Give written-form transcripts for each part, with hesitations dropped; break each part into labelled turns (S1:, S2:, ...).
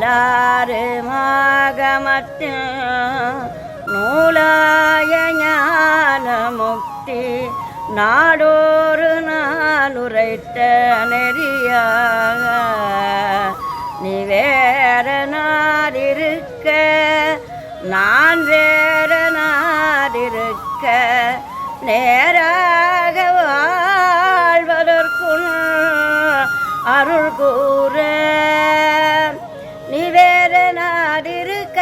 S1: நாலாறு மாகமத்தில் நூலாய ஞான முக்தி நாடோறு நான் உரைத்த நெறியாக நீ வேற நாடிருக்க நான் வேற நாடிருக்க நேராக வாழ்வதற்குள் அருள் கூற நீ வேற நாடிருக்க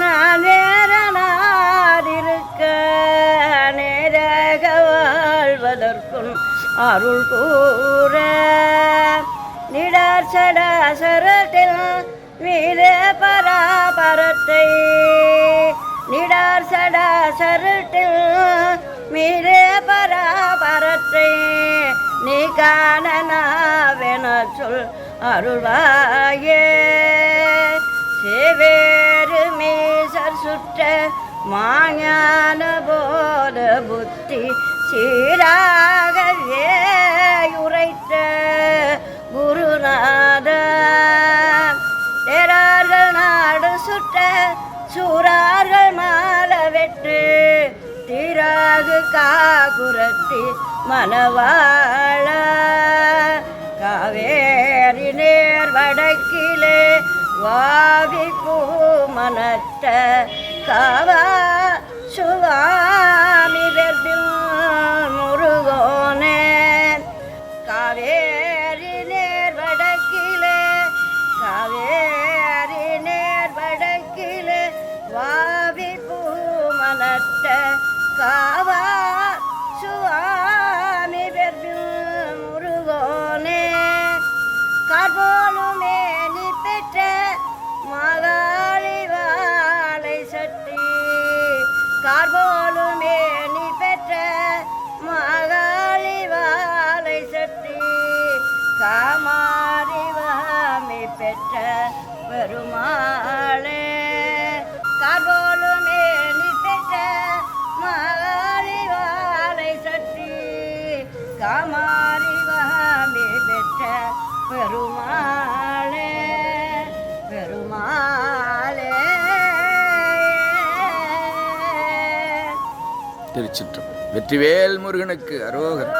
S1: நான் வேற நாடிருக்க நேராக வாழ்வதற்குள் அருள் கூற நிடார் சடாசரத்தில் மீதே பராபரத்தை நிடார் சடாசரத்தில் மீதே பராபரத்தை நீ காணனாவென சொல் அருள்வாயே சேவேறு மீசர் சுற்ற மாஞான போத புத்தி சீராகவே உரைத்த குருநாத தேரார்கள் நாடு சுற்ற சூரார்கள் மாலை வெட்டு தீராகு காகுரத்தி மனவாழ காவேரி நேர் வடக்கிலே வாவி பூமனத்த காவா சுவாமி வெர்பில் முருகோனே காவேரி நேர் வடக்கிலே காவேரி நேர் வடக்கிலே வாவி பூமனத்த காவா சுவாமி வெர்பில் முருகோனே கார்போலுமே நீ பெற்ற மகாளி வாழை சட்டி கார்போலுமே நீ பெற்ற மகாளி வாழை சட்டி காமாரி வாமி பெற்ற பெருமாளே கார்போலுமே நீ பெற்ற மகாளி வாழை சட்டி காமாரி வாமி பெற்ற பெருமாளே பெருமாளே.
S2: திருச்சிற்றம்பலம். வெற்றிவேல் முருகனுக்கு அரோகர்.